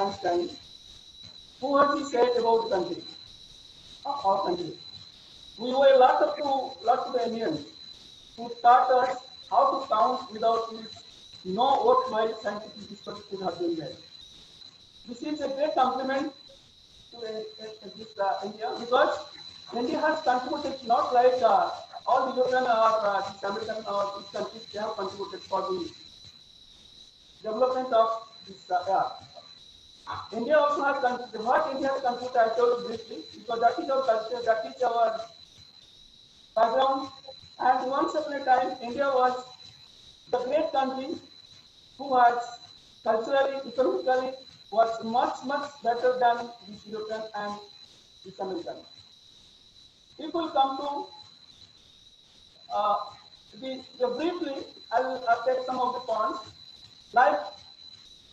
Einstein, who has he said about the country, our country? We owe a lot to the Indians who taught us how to count without which no worthwhile scientific discovery could have been made. This is a great compliment to India, because India has contributed, not like all the European or American or these countries, they have contributed for the development of this India also has contributed. What India has contributed, I told you briefly, because that is our culture, that is our background. And once upon a time, India was the great country who was culturally, economically, was much better than this European and this American. People come to briefly, I'll take some of the points. Like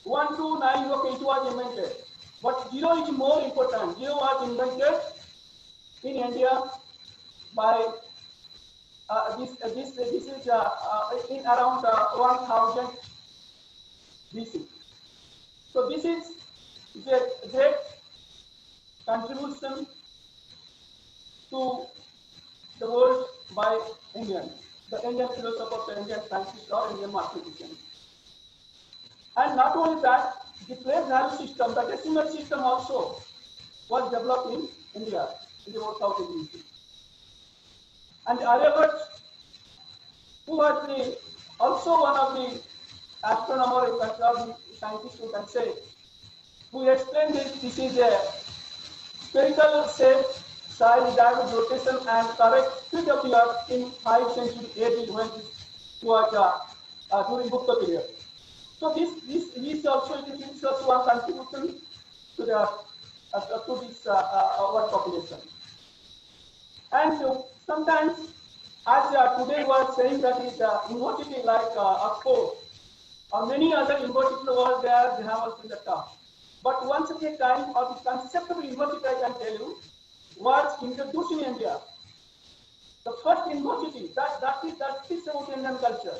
1 to 9, okay, it was invented, but 0 is more important. 0 was invented in India by this is in around 1000 BC. So this is a great contribution to the world by Indians, the Indian philosophers, the Indian scientists, or Indian mathematicians. And not only that, the place value system, the decimal system also was developed in India in about 1000 BC. And Aryabhat, who was also one of the astronomers, the scientists, who can say, who explained this is a spherical shape, size, diameter, rotation, and correct speed of the Earth in 5th century AD, when it was during Gupta period. So this also one contribution to the this world population. And sometimes, as today was saying, that is university like Oxford or many other universities in the world, they have also in the top. But once upon a time, of the concept of university, I can tell you, was introduced in India. The first university, that is about Indian culture.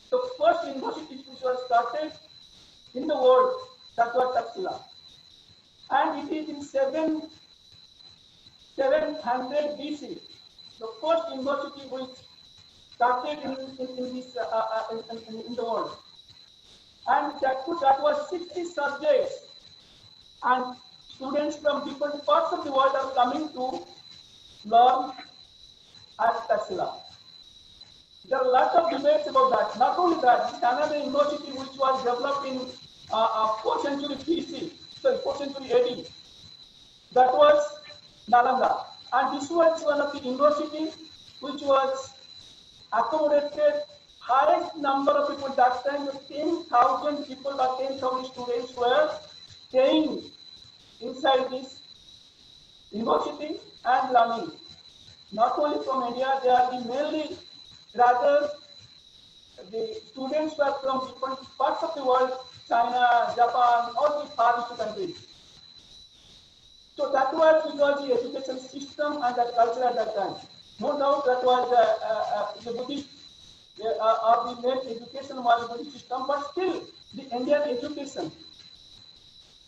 The first university which was started in the world, that was Taxila. And it is in 700 BC. The first university which started in the world. And that was 60 subjects. And students from different parts of the world are coming to learn at Taxila. There are a lot of debates about that. Not only that, another university which was developed in 4th century BC, sorry, 4th century AD, that was Nalanda. And this was one of the universities which was accommodated highest number of people. That time, 10,000 people or 10,000 students were staying inside this university and learning. Not only from India, they are mainly, rather, the students were from different parts of the world, China, Japan, all the Far East countries. So that was the education system and the culture at that time. No doubt that was the Buddhist, or the main education was the Buddhist system, but still the Indian education.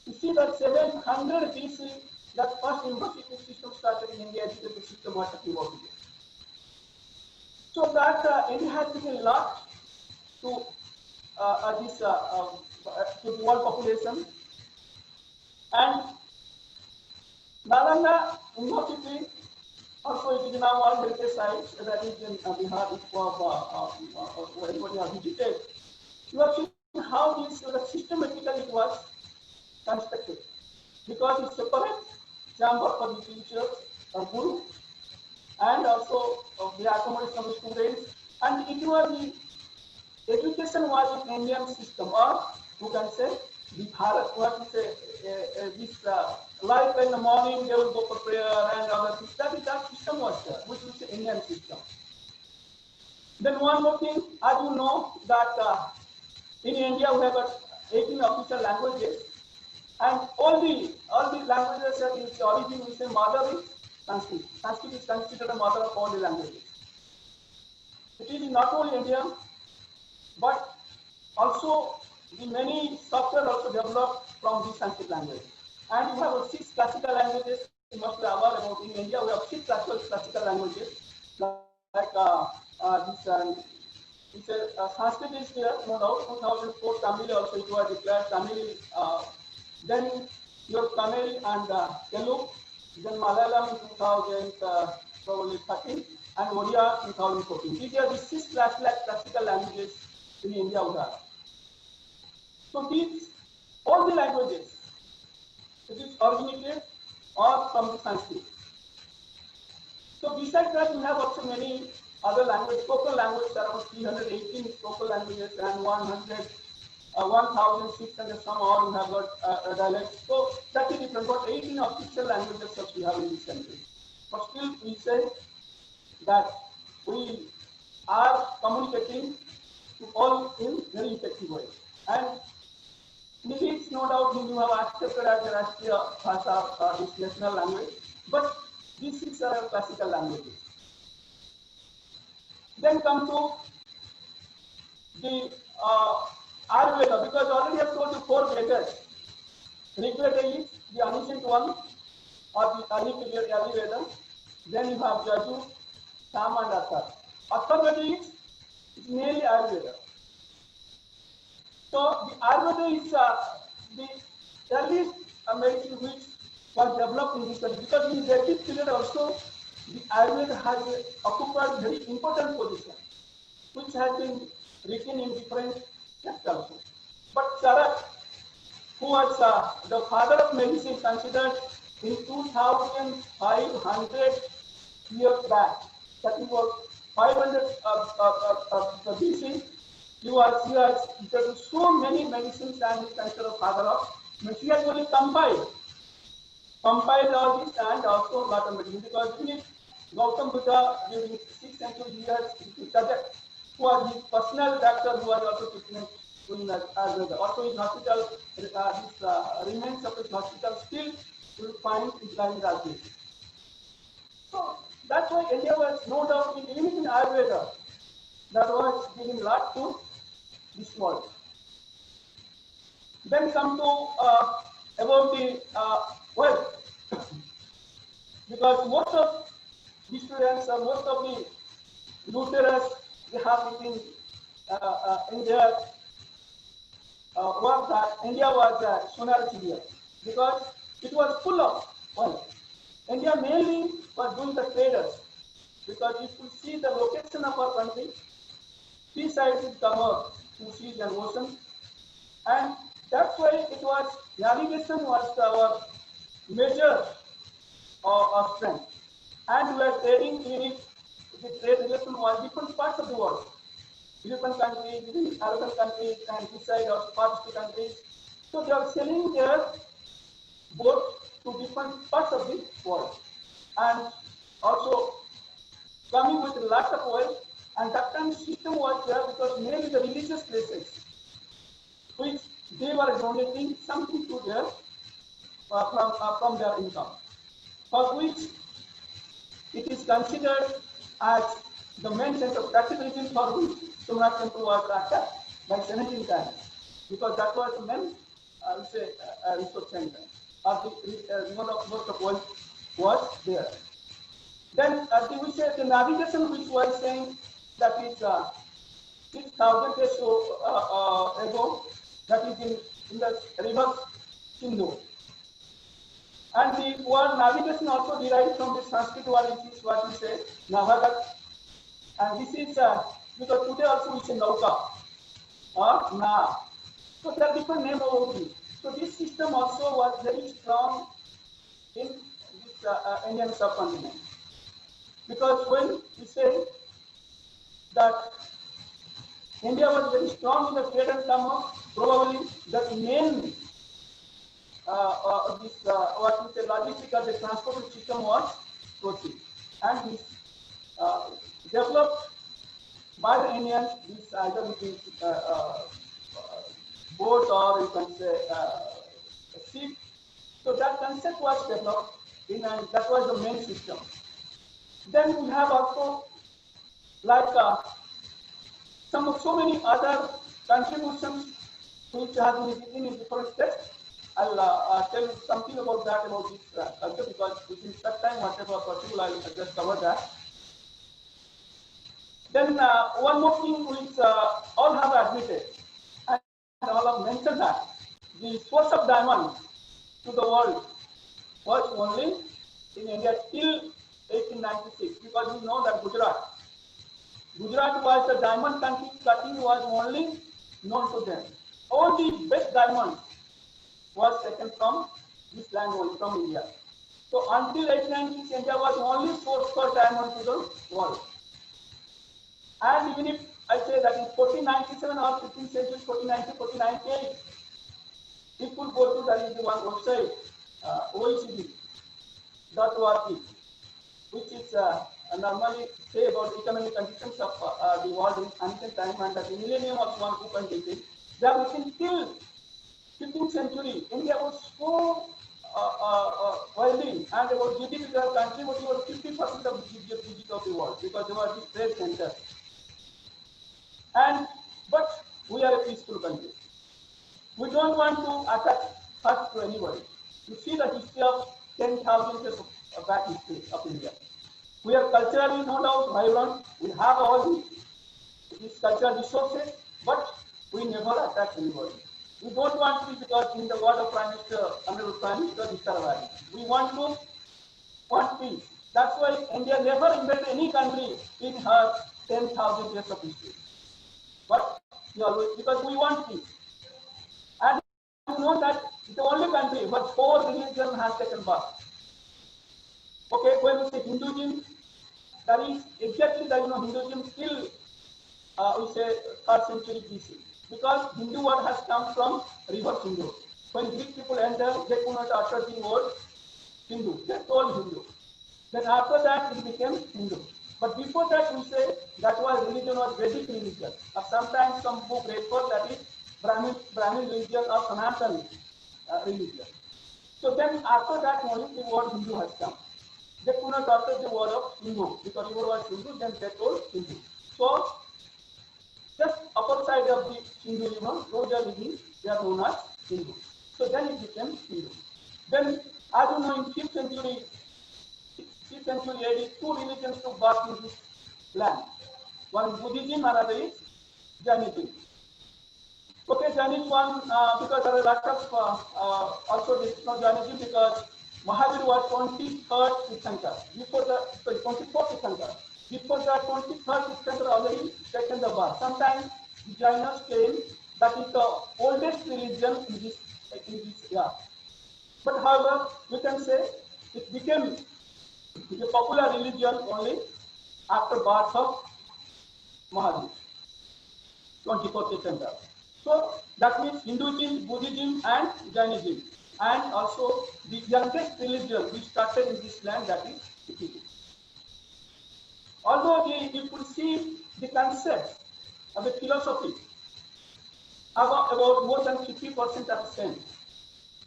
You see that 700 BC, that first university system started in India, education system was talking about India. So that India has given a lot to to the world population. And Nalanda University also it is now all heritage sites, that is in Bihar, where anybody has visited. You have seen how this systematically it was constructed, because it's separate chamber for the teachers or guru, and also the accommodation of the students, and it was the education was in Indian system, or you can say the Bharat, what is this like in the morning they will go for prayer and other things. That system was there, which is the Indian system. Then one more thing, as you know that in India we have got 18 official languages, and all the languages are in the origin, we say mother is Sanskrit. Sanskrit is considered a mother of all the languages. It is not only India, but also the many software also developed from the Sanskrit language. And you have 6 classical languages. You must be aware about in India we have 6 classical languages like Sanskrit is there, no doubt. 2004 Tamil also it was declared Tamil. Then your Tamil and Telugu, then Malayalam in 2013 and Odia 2014. These are the 6 classical languages in India we have. So these all the languages it is originated or from the Sanskrit. So besides that, we have also many other languages. Spoken languages around 318 spoken languages and 1,600 some all have got dialects. So that is different. But 18 official languages that we have in this country. But still, we say that we are communicating to all in very effective way. And maybe it's no doubt you have accepted as a Rashtriya Bhasha, this national language, but these 6 are classical languages. Then come to the Ayurveda, because already I have told you 4 Vedas. Rigveda is the ancient one, or the early Veda. Then you have Yajur, Sam and Atharva. Atharva is mainly Ayurveda. So the Ayurveda is the earliest medicine which was developed in this country, because in the Vedic period also the Ayurveda has occupied very important position, which has been written in different texts also. But Sarat, who was the father of medicine, considered in 2,500 years back, that was 500 BC, he has introduced so many medicines and he considered father of medicine. He has only compiled all this and also lot of medicine, because even Gautam Buddha during 6th century years, Sarat, who was his personal doctor, who was also treatment doing Ayurveda. Also his hospital, remains of his hospital still you will find Islamic Ayurveda. So that's why India was no doubt even in Ayurveda that was giving lot to this world. Then come to about the wealth, because most of the students or most of the Lutherans they have written in their work that India was a sonar India, because it was full of wealth. India mainly was doing the traders, because if you see the location of our country, 3 sides is covered, 2 seas and ocean, and that's why it was navigation was our measure of strength, and we are trading in it. The trade relation was different parts of the world, European countries, Arabian countries, and this side of Pacific countries. So they are selling their boats to different parts of the world, and also coming with lots of oil. And that kind of system was there because mainly the religious places, which they were donating something to their from their income, for which it is considered as the main center. That's the reason for which Somnath Temple was attacked by 17 times, because that was the main, resource center. Most of oil was there. Then we say the navigation, which was saying that is 6,000 years ago, that is in the river Sindhu. And the word navigation also derived from the Sanskrit word, which is what we say, Navagat. And this is because today also we say Nauka or Na. So there are different names about this. So this system also was very strong in this Indian subcontinent. Because when we say that India was very strong in the trade and commerce, probably the main what we say logistical, the transport system was Kochi, and this developed by the Indians. This either with boats or you can say ship. So that concept was developed in, and that was the main system. Then we have also like so many other contributions which have been written in different texts. I'll tell you something about that, about this culture, because within such time, whatever possible, I'll just cover that. Then one more thing which all have admitted, and all have mentioned that the source of diamond to the world was only in India till 1896, because we know that Gujarat was the diamond country, cutting was only known to them. All the best diamonds was taken from this land only, from India. So until 1896, India was only source for diamond to the world. And even if I say that in 1497 or 15th century, 1490, 1498, people go to that is the one website, OECD.org, which is normally say about economic conditions of the world in ancient time and the millennium of 1.2. They are looking till 15th century. India was so wealthy and about GDP of the country was about 50% of the GDP of the world, because they were the trade center. But we are a peaceful country. We don't want to attack hurt to anybody. You see the history of 10,000 years of back history of India. We are culturally no doubt vibrant. We have all these cultural resources, but we never attack anybody. We don't want to be, because in the word of Prime Minister, Honorable Prime Minister Mr. we want peace. That's why India never invaded any country in her 10,000 years of history. But because we want peace. And you know that it's the only country where 4 religions has taken birth. Okay, when we say Hinduism, that is exactly that Hinduism till we say 3rd century BC, because Hindu word has come from river Sindhu. When Greek people enter, they could not utter the word Hindu. They told Hindu. Then after that it became Hindu. But before that we say that was religion was Vedic religion. Or sometimes some book refer that is Brahmin religion or Sanatan religion. So then after that only the word Hindu has come. They could not utter the word of Hindu, because the word was Hindu, then they told Hindu. So just upper side of the Hindu river, those are living, they are known as Hindu. So then it became Hindu. Then, as you know, in 5th century AD, 2 religions took birth in this land. One is Buddhism, another is Jainism. Okay, Jainism one, because there are a lot of also this Jainism, because Mahavir was 23rd Tirthankar. Before the 24th Tirthankar. Before the 23rd Tirthankar already taken the birth. Sometimes the Jainas claim that is the oldest religion in this year. But however, we can say it became a popular religion only after birth of Mahavir, 24th Tirthankar. So that means Hinduism, Buddhism and Jainism. And also the youngest religion which started in this land, that is Sikhism. Although you could see the concepts of the philosophy about more than 50% are the same,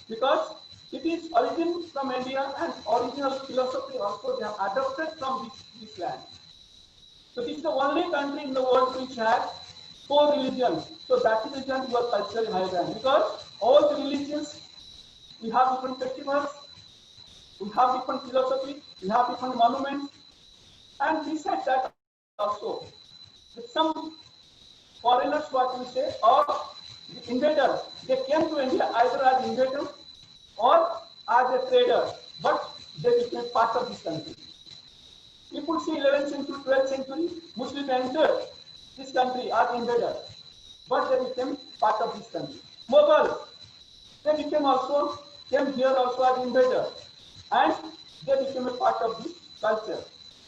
because it is origin from India and original philosophy also they have adopted from this land. So this is the only country in the world which has 4 religions. So that is the reason you are culturally vibrant, because all the religions, we have different festivals, we have different philosophy, we have different monuments, and besides that also, with some foreigners, what we say, or the invaders, they came to India either as invaders or as a trader, but they became part of this country. People see 11th century, 12th century, Muslims entered this country as invaders, but they became part of this country. Mughals, they came here also as invaders, and they became a part of this culture.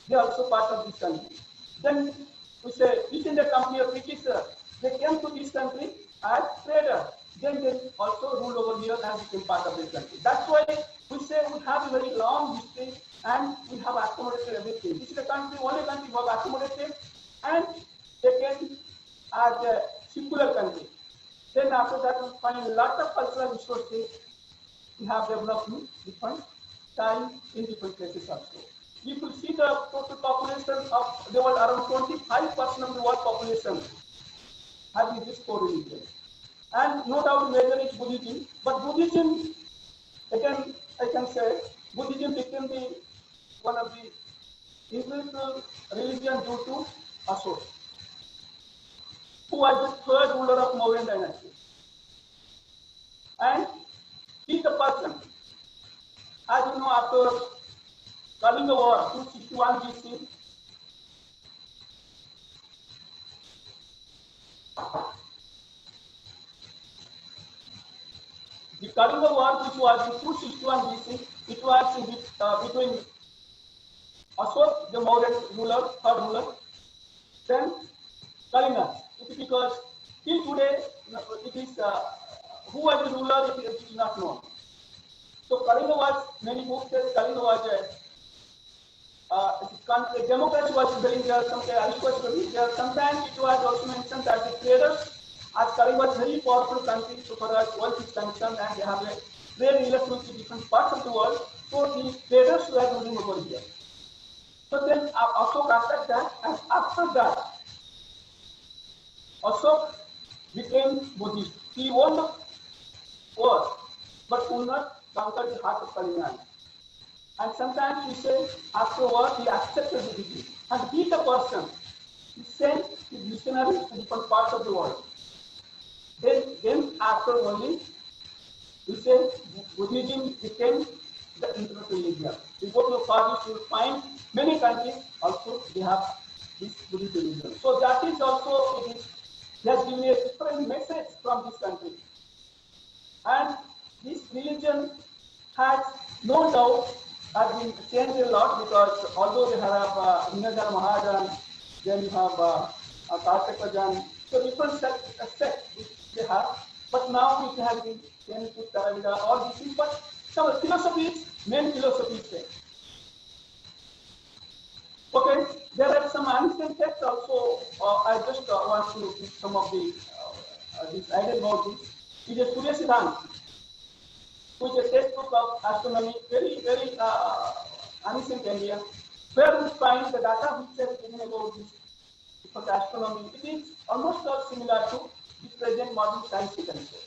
They are also part of this country. Then we say East India Company of Britishers, they came to this country as traders. Then they also ruled over here and became part of this country. That's why we say we have a very long history and we have accommodated everything. This is the country, only country we have accommodated and taken as a secular country. Then after that we find a lot of cultural resources we have developed in different time in different places also. If you see the total population of the world, around 25% of the world population have these 4 religions. And no doubt major is Buddhism, but Buddhism, again, I can say, Buddhism became the one of the influential religion due to Ashoka, who was the third ruler of Mauryan dynasty. And he is the person, as you know, after Kalinga War, 261 BC, the Kalinga War, which was in 261 BC, it was between Ashok, the Mauryan ruler, third ruler, then Kalinga. It is because till today, it is who was the ruler, it is not known. So Kalinga was, many books say Kalinga was a democracy was building there, some aristocracy there. Sometimes it was also mentioned that the traders, as Kalinga was very powerful country, so far as wealth is concerned, and they have a trade relations with different parts of the world. So the traders were ruling over here. So then Ashok accepted that, and after that, Ashok became Buddhist. He won the war, but could not conquer the heart of Kalinga. And sometimes we say afterwards he accepted Buddhism. And he the person, he sent his missionaries to different parts of the world. Then after only, we say Buddhism became the international religion. You go to the Far East, you will find many countries also they have this Buddhist religion. So that is also, it has given a different message from this country. And this religion has no doubt been changed a lot, because although they have Inaugural Mahajan, then you have Kartakajan, so different sects they have, but now it has been changed to Taravida, all these things, but some philosophies, main philosophies say. Okay, there are some ancient texts also. I just want to give some of the this idea about this. It is Surya Siddhant, which is a textbook of astronomy, very ancient India, where we find the data which is given about this because astronomy. It is almost similar to the present modern science we can say.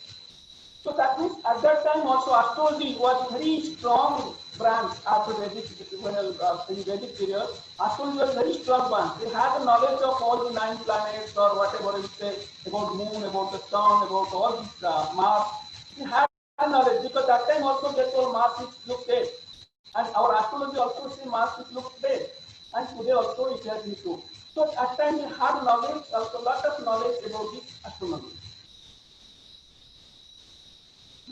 So that means at that time also astrology was very strong branch after Vedic, in Vedic period. Astrology was very strong branch. They had the knowledge of all the 9 planets or whatever you say about moon, about the sun, about all these Mars. They had knowledge because that time also they told Mars is look dead, and our astrology also say Mars is look dead, and today also it has been true. So at time they had knowledge, also a lot of knowledge about this astronomy.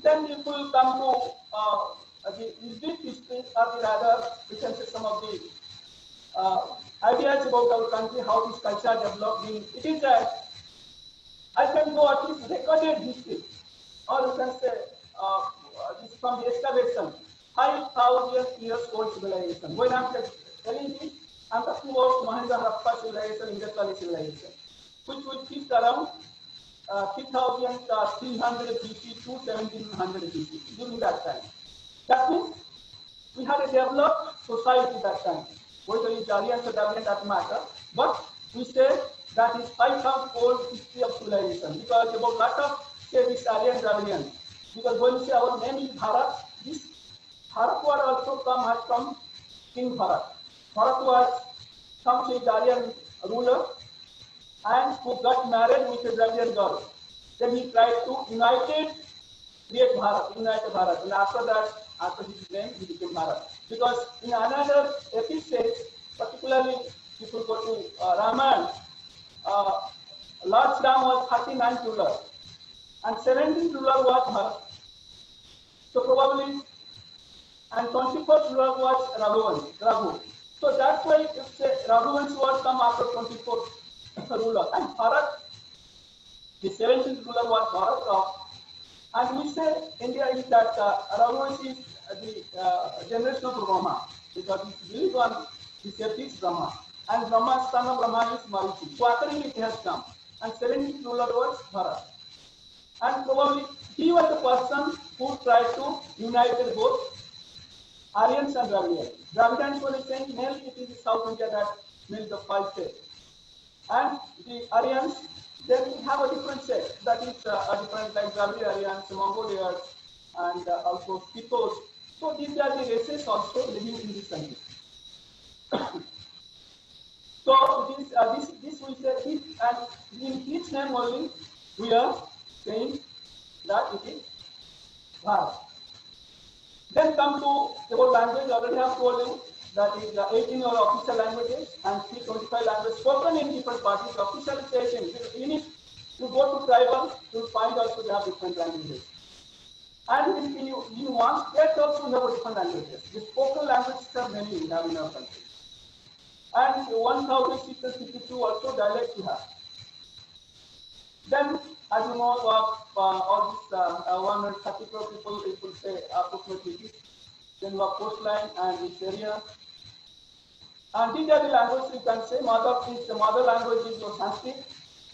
Then if we come to the deep history, or rather we can say some of the ideas about our country, how this culture developed. It is that I can go at least recorded history, or you can say this from the excavation, 5,000 years old civilization. When I'm telling this, I'm talking about Mahendra Harappa civilization, Indus Valley civilization, which will keep around 3,300 BC to 1,700 BC during that time. That means we had a developed society that time. Whether it's Aryan or Dravidian doesn't matter, but we say that is 5,000 old history of civilization, because about lot of say this Aryan Dravidian. Because when you say our name is Bharat, this Bharat word also has come King Bharat. Bharat was some say Aryan ruler, and who got married with a Dravidian girl. Then he tried to create Bharat, unite Bharat, and after that, after his name, he became Bharat. Because in another episode, particularly if you go to Ramayana, Lord Ram was 39th ruler, and 17th ruler was Bharat. So probably, and 24th ruler was Raghu. So that's why if say Raghuvan's word come after 24th ruler, and Bharat, the 17th ruler was Bharat. And we say India is that Raghuvansh is the generation of Brahma, because he believed on the fifth Brahma, and Brahma's son of Brahma is Maruti. So accordingly it has come, and 17th ruler was Bharat. And probably he was the person who tried to unite both Aryans and Dravidians. Dravidians were saying mainly it is South India that made the 5 states. And the Aryans, Then we have a different set, that is a different like Dravidians, Mongolians, and also Skitos. So these are the races also living in this country. So this we say it, and in each name only we are saying that it is Bharat. Then come to about language. Already have told you that is 18 are official languages and 325 languages spoken in different parties. Official is 18. You need to go to tribal, you will find also they have different languages. And in one state also we have different languages. The spoken languages are many we have in our country. And 1,652 also dialects we have. Then, as you know, all these 134 people say approximately. Then we have coastline and this area. And these are the languages you can say. The mother language is your Sanskrit,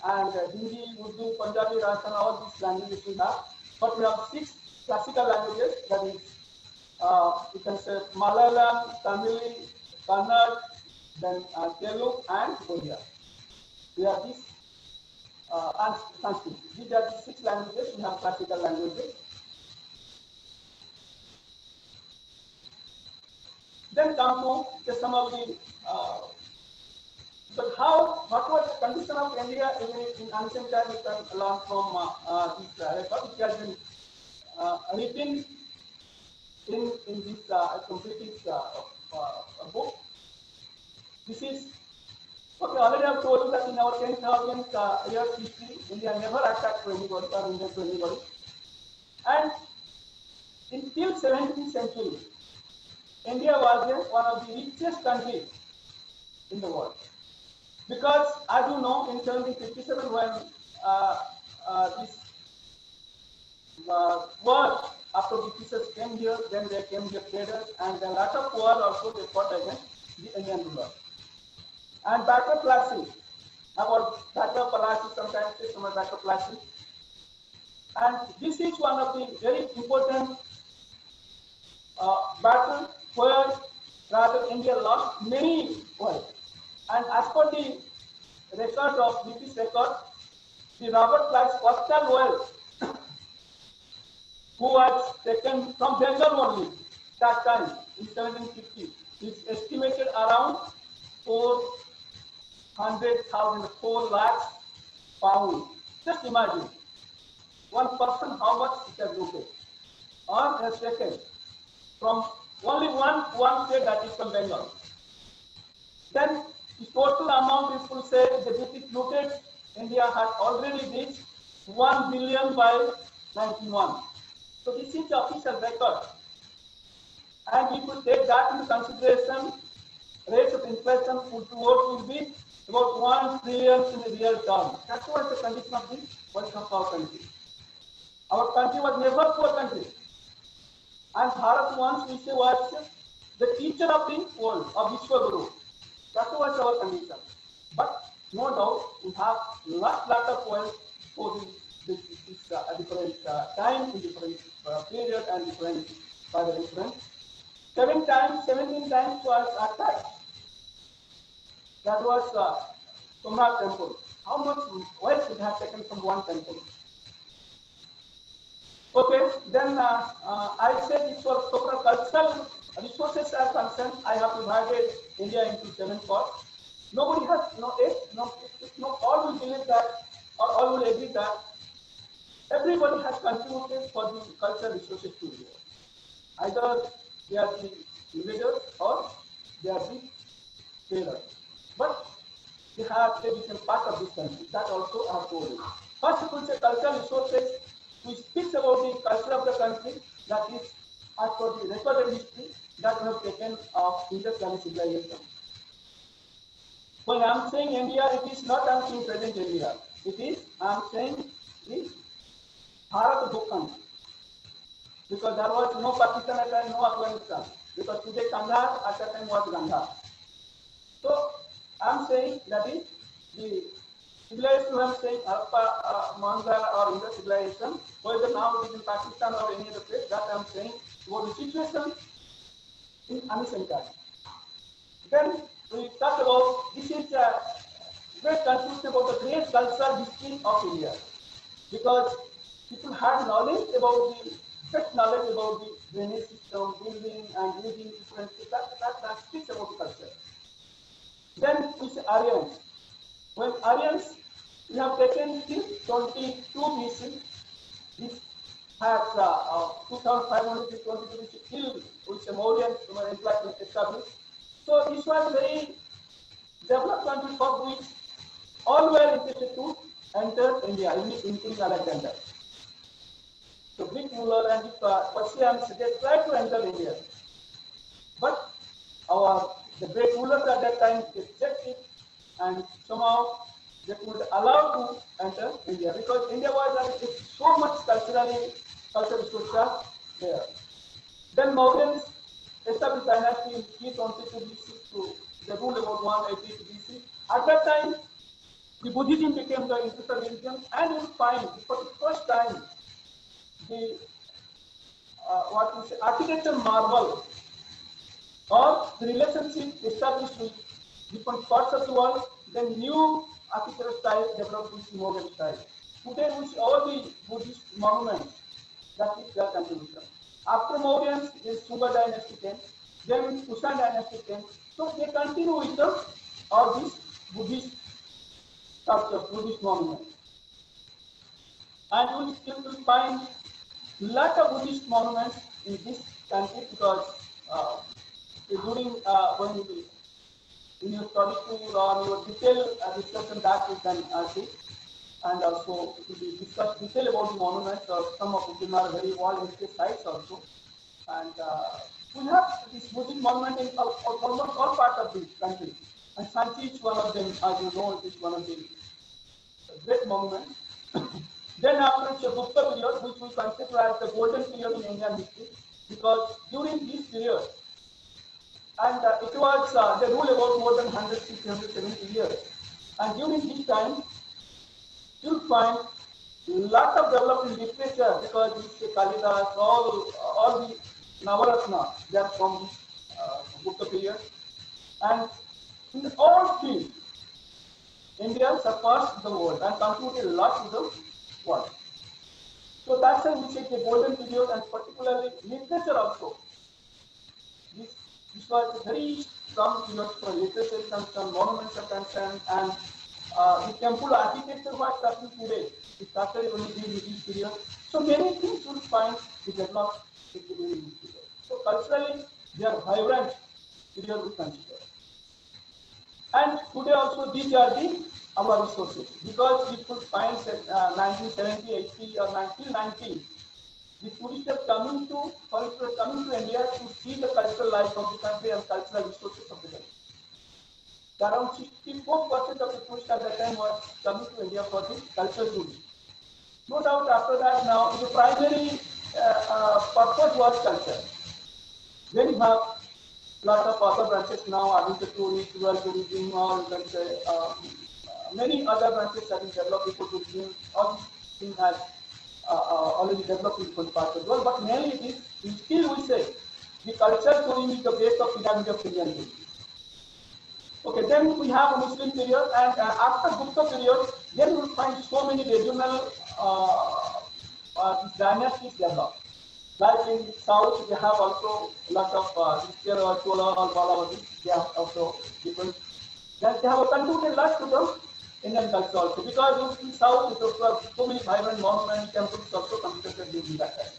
and Hindi, Urdu, Punjabi, Rajasthan, all these languages we have. But we have 6 classical languages, that is, you can say Malayalam, Tamil, Kannada, then Telugu and Odia. We have these and Sanskrit. These are the 6 languages. We have classical languages. Then come to some of the. But what was the condition of India in ancient times? We can learn from this record, which has been written in this complete book. This is okay. Already I have told you that in our 10,000 years history, India never attacked to anybody or invaded to anybody, and until 17th century, India was one of the richest countries in the world. Because, as you know, in 1757, when this war after Britishers came here, then they came here traders, and a lot of war also they fought against the Indian ruler. And Battle Plassey, about Battle Plassey, sometimes say some Battle Plassey. And this is one of the very important battles where rather India lost many words. And as per the record of British record, the Robert Clive's coastal wealth, who was taken from Bengal only that time in 1750, is estimated around 400,000, 4 lakhs pounds. Just imagine, one person how much it has looted or has taken from only one state, that is from Bengal. Then the total amount people say the British looted India had already reached 1 billion by 1901. So this is the official record. And if you take that into consideration, rates of inflation will be about 1 trillion in the real term. That was the condition of the world of our country. Our country was never poor country. And Bharat once we say was the teacher of the world, of Vishwaguru. That was our condition. But no doubt we have lot of wealth for this different time, in different period, and different by the different. 17 times was attacked. That was Somnath temple. How much wealth it has taken from one temple? Okay, then I said this was total cultural resources are concerned. I have divided India into 7 parts. Nobody has all will believe that, or all will agree that everybody has contributed for the cultural resources to India. Either they are the invaders or they are the traders. But they have a different part of this country. That also I have told you. First, we will say cultural resources, which speaks about the culture of the country, that is, as per the recorded history that we have taken of Indus Valley civilization. When I am saying India, it is not I am saying present India. It is I am saying the Bharat Bhukand. Because there was no Pakistan at that time, no Afghanistan. Because today Kandahar at that time was Gandhar. So I am saying that is the civilization I am saying Harappa, Mohenjo or Indus civilization, whether now it is in Pakistan or any other place, that I am saying about the situation in ancient time. Then we talk about this is great confusion about the great cultural history of India, because people had knowledge about the best knowledge about the drainage system, building and using different that speaks about the culture. Then we say Aryans. When Aryans, we have taken till 22 BC. This has 2500 to 22 BC till which the Mauryan empire established. So this was very developed country for which all were interested to enter India, including Alexander. So Greek ruler and Persians, they tried to enter India, but the great rulers at that time rejected, and somehow they could allow to enter India because India was so much cultural structure there. Then Mauryans established dynasty in 322 BC to the rule about 180 BC. At that time, the Buddhism became the interested religion, and you find for the first time the what we say architecture marvel or the relationship established with different parts of the world, then new architectural style developed with Mughal style. Today we see all the Buddhist monuments that is their contribution. After Mauryans, the Sungha dynasty came, then Kushan dynasty came. So they continue with all these Buddhist sculptures, Buddhist monuments. And you will find lot of Buddhist monuments in this country because during when you in your study tour or your detailed discussion that is done and also it will be discussed detail about the monuments or some of them are very well heritage sites also. And we have this Buddhist monument in almost all parts of the country. And Sanchi is one of them, as you know, it is one of the great monuments. Then after it's a Gupta period, which we consider as the golden period in Indian history, because during this period, and it was they ruled about more than 160, 170 years, and during this time, you'll find lot of development literature because this Kalidas, all the Navaratna, they are from this Gupta period, and in all fields, India surpassed the world and contributed a lot to the world. So that's why we say the golden period, and particularly literature also. This was a very strong period for literature concerned, monuments are concerned, and the temple architecture was starting today. It started only during this period. So many things you'll find to develop during this period. So culturally, they are vibrant period we consider. And today also these are our resources, because we could find that 1970, 80 or 1990, the tourists are coming to India to see the cultural life of the country and cultural resources of the country. Around 64% of the tourists at that time were coming to India for the cultural tourism. No doubt after that now the primary purpose was culture. Then you have lot of other branches now, agriculture tourism, rural tourism, or you can say many other branches have been developed, ecotourism, all these things have already developed in different parts of the world, but mainly it is, still we say, the culture tourism is the base of pyramid of Indian tourism. Okay, then we have a Muslim period, and after Gupta period, then we will find so many regional dynasties developed. Like in south, they have also a lot of Chola or Balavati, they have also different. Then they have contributed a lot to the Indian culture also, because in south, it also so many vibrant monuments, temples also constructed during that time.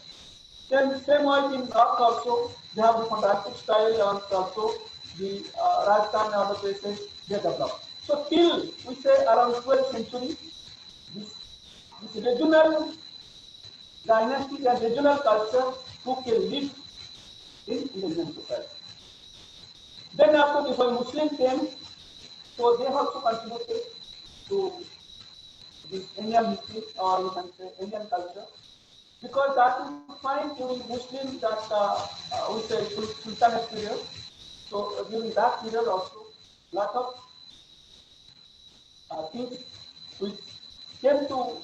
Then same way in north also, they have different architecture style, and also the Rajasthan and other places they developed. So till we say around 12th century, this regional dynasty and regional culture took a lead in Indian society. Then after the Muslim came, so they also contributed to this Indian history, or you can say Indian culture, because that we find during Muslim that we say Sultanate period. So during that period also, lot of things which came to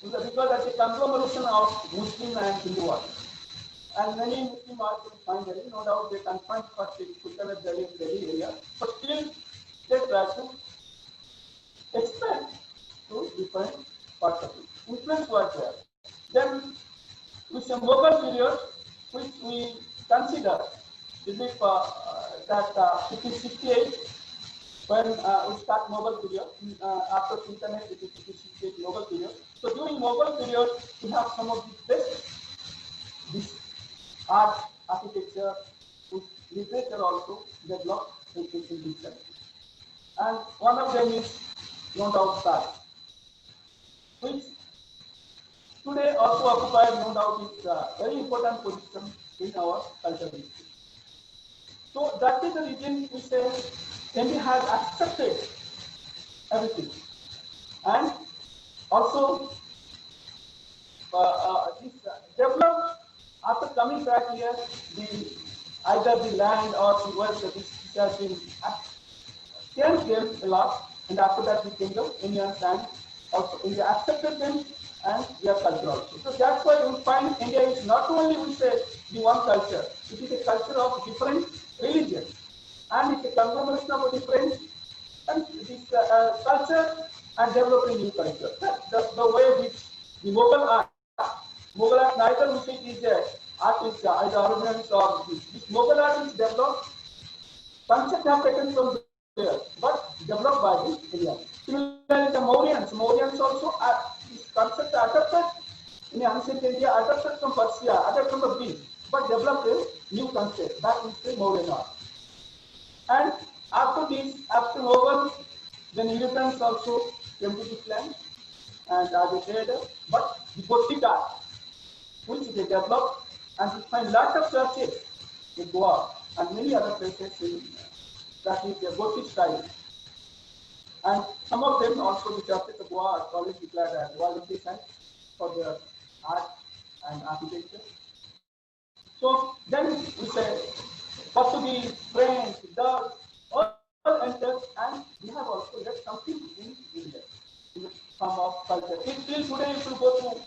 because that's a conglomeration of Muslim and Hindu world. And many Muslim also find Delhi, no doubt they confined first to Sultanate Delhi area, but still they try to expand to different parts of it. Influence was there. Then with the Mughal period, which we consider that 1568 when we start Mughal period, after Sultanate it is 1568 Mughal period. So during Mughal period, we have some of the best this art, architecture, literature also developed in this country. And one of them is no doubt Sarat, which today also occupies no doubt is a very important position in our cultural history. So that is the reason we say India has accepted everything, and also this developed after coming back here, either the land or the wealth that this has been changed them a lot, and after that the kingdom, Indian land, also India accepted them and their culture also. So that's why we find India is not only we say the one culture, it is a culture of different religions, and it's a conglomeration of different and this culture and developing new culture. The way which the Mughal art, neither we say it is art is either ornaments or this Mughal art is developed. Concept have taken from there, but developed by the Indians. Similarly, the Mauryans also this concept adopted in ancient India, adopted from Persia, adopted from the Greek, but developed a new concept that is the Mauryan art. And after this, after Mughal, then Europeans also came to this land and as a trader, but the Gothic art, which they developed, and we find lots of churches in Goa and many other places in that is the Gothic style. And some of them also the churches of Goa are always declared as world heritage for their art and architecture. So then we say Portuguese, French, Dutch, all entered, and we have also left something in India in the form of culture. Till today, if you go to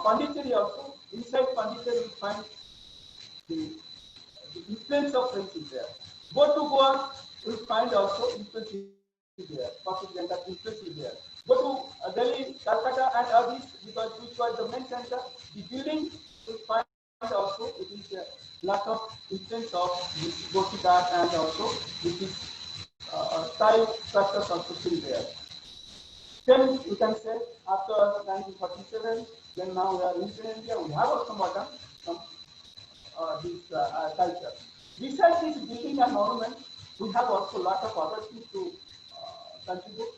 Pondicherry also, inside Pondicherry we find the influence of French is there. Go to Goa, we find also influence is there. Portuguese and that influence is there. Go to Delhi, Calcutta, and others, because which was the main center, the building we find also it is a lot of influence of this Gothic art, and also this is style structures also still there. Then you can say after 1947, then now we are in India, we have also modern some this culture. Besides this building and monument, we have also a lot of other things to contribute.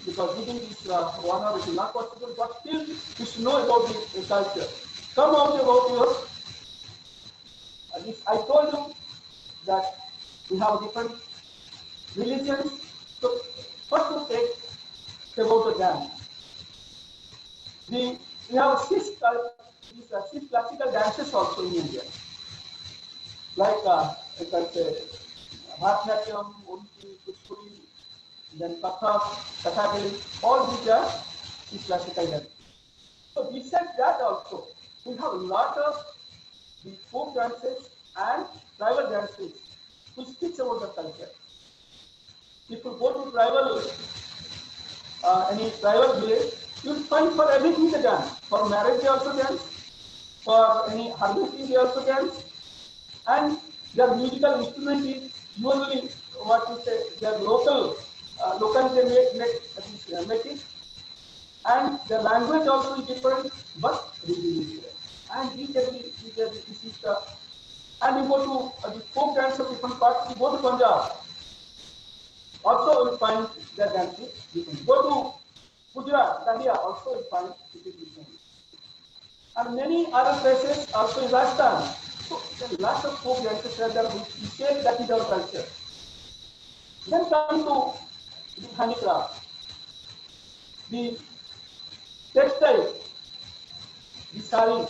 Because giving this honor is not possible, but still you should know about the culture. Come out about your this. I told you that we have different religions. So first to take about the dance. We have six classical dances also in India, like you can say Bharatanatyam, Odissi, Kuchipudi, then Kathak, Kathakali, all these are classical dances. So besides that also, we have a lot of the folk dances and tribal dances which speaks about the culture. If you go to tribal, any tribal village, you will find for everything the dance. For marriage they also dance, for any harvesting they also dance, and their musical instrument is usually what we say their local they make it, and the language also is different, but religion is different. And this is the, and you go to the folk dance of different parts. You go to Punjab, also you will find their dance is different. Go to Gujarat, India, also you find it is different. And many other places also in Rajasthan. So there are lots of folk dances there which we say that is our culture. Then come to the handicraft, the textile, the sari.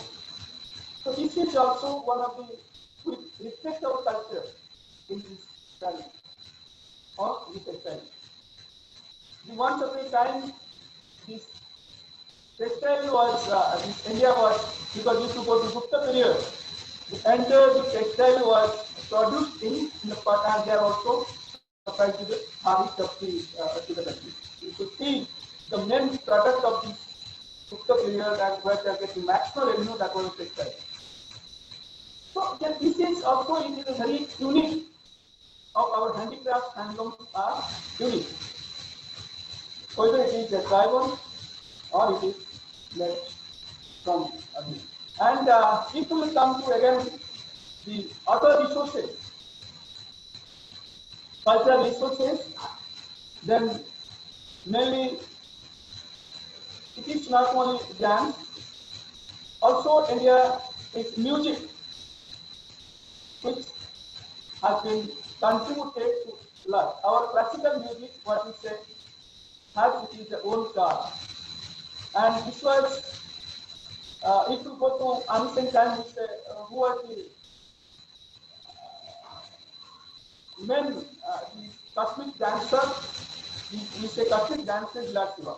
So this is also one of the, we reflect our culture in this sari or the textile. The once upon a time, this textile was, this India was, because if you go to Gupta period, the entire textile was produced in the part, and there also supply to the harvest of to the country. You should see the main product of this Gupta period and where they are getting maximum revenue, that was textile. So this is also it is a very unique of our handicrafts handlooms are unique. Whether it is a tribal or it is made from Agni. And if we come to again the other resources, cultural resources, then mainly it is not only dance, also India is music, which has been contributed to lot. Our classical music, what we say, has it is its own charm. And this was, if you go to ancient time, we say, who are the men, the cosmic dancer, we say cosmic dancer is Lord Shiva.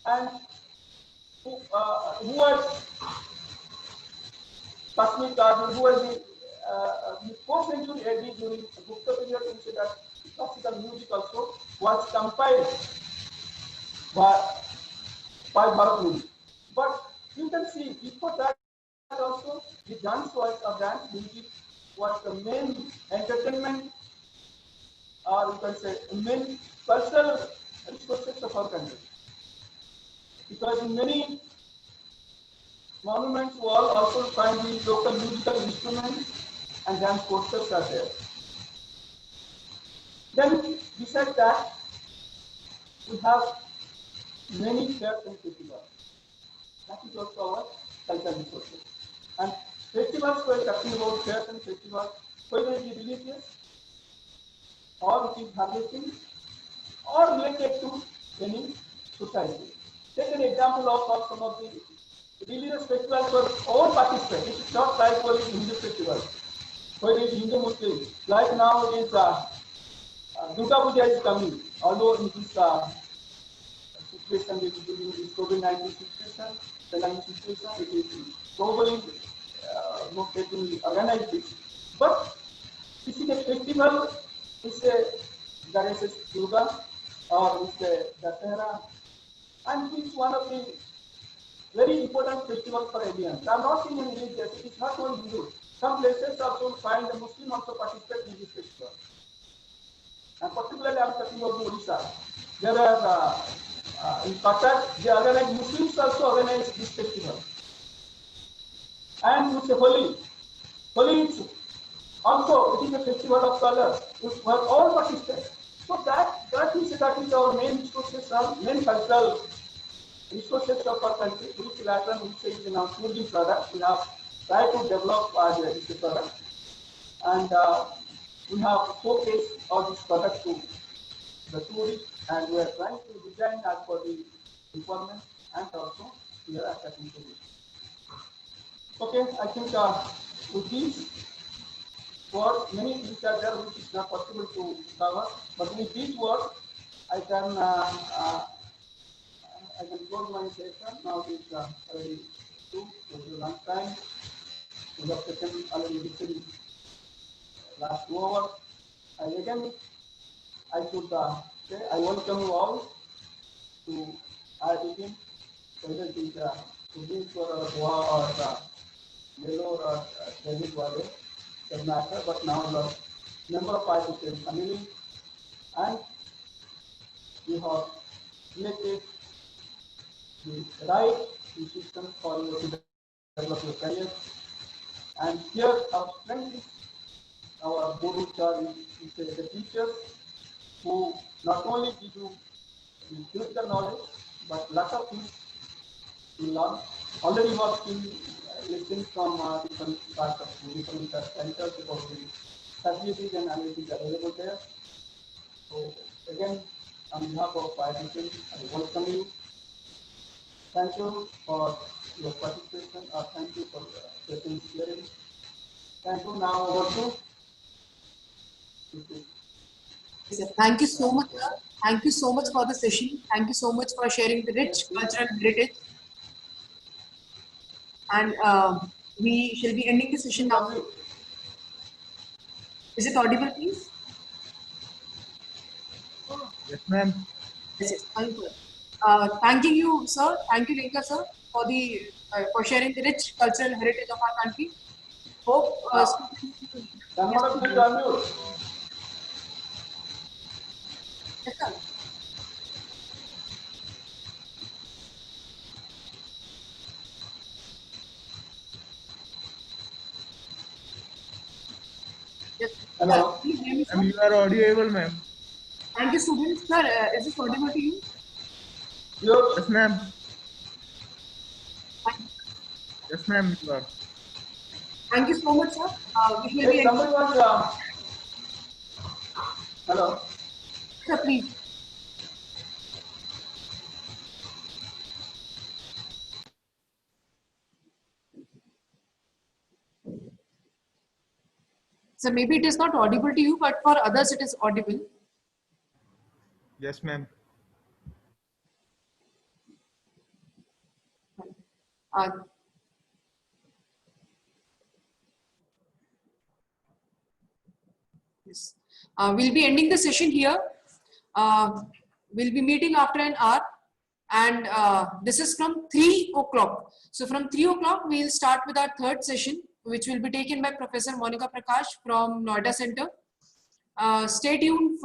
And who was cosmic garden, who was the 4th century AD during the Gupta period, we say that classical music also was compiled by Bharat. But you can see before that also the dance was a dance music was the main entertainment, or you can say main cultural resources of our country. Because in many monuments you all also find the local musical instruments and dance posters are there. Then besides that, we have many fairs and festivals. That is also our cultural resources. And festivals, we are talking about fairs and festivals, whether it is religious, or it is harvesting, or related to any society. Take an example of some of the religious festivals for all participants. It is not like only Hindu festivals, whether it is Hindu Muslim. Like now it is Durga Puja is coming, although in this situation, during this COVID-19 situation, pandemic situation, it is probably not getting organized this. But this is a festival, it's a Ganesh Durga or it's a Dasahara, and it's one of the very important festivals for Indians. I am not saying in religious, it is not only Hindu. Some places also find the Muslim also participate in this festival. And particularly I am talking about Odisha. There are in Qatar, they organize, Muslims also organize this festival. And with Holi. Holi is also, it is a festival of colors, where all participate. So that is our main resources, our main cultural resources of our country, which later we say is in our tourism product. We have tried to develop this product. And we have showcased all this product to the tourists, and we are trying to design as per the requirement, and also we are attaching to it. Okay, I think with these words, many things are there which is not possible to cover, but with these words, I can close my session. Now it is already 2, so it's a long time. We have taken already within last 2 hours. And again, I should say I welcome you all to IITTM, whether it is Bhubneshwar or Goa or Nellore or Delhi, doesn't matter, but now the member of IITTM family, and you have selected the right institutions for you to develop your career. And here our strength is our board in charge is the teachers who not only give you the theoretical knowledge, but lot of things you learn. Already you have been listening from different parts of different centers about the facilities and amenities available there. So again, on behalf of IITTM, I welcome you. Thank you for your participation, or thank you for patient hearing. Thank you. Now over to Sir, thank you so much, sir. Thank you so much for the session. Thank you so much for sharing the rich cultural heritage. And we shall be ending the session now. Is it audible, please? Yes, ma'am. Yes, yes. Thanking you, sir. Thank you, Lenka, sir, for sharing the rich cultural heritage of our country. Hope students will- yes, Madam, please sir. unmute. Yes, sir. Yes, sir. Hello. Please hear me, sir. Ma'am, you are audible, ma'am. Thank you, students. Sir, is this audible to you? Yes. Yes, ma'am. Thank Yes, ma'am, you are. thank you so much, sir. We will If be somebody wants, hello. sir, please. So maybe it is not audible to you, but for others it is audible. Yes, ma'am. Uh, yes. We'll be ending the session here. We'll be meeting after an hour, and this is from 3 o'clock. So from 3 o'clock, we'll start with our third session, which will be taken by Professor Monica Prakash from Noida Center. Stay tuned for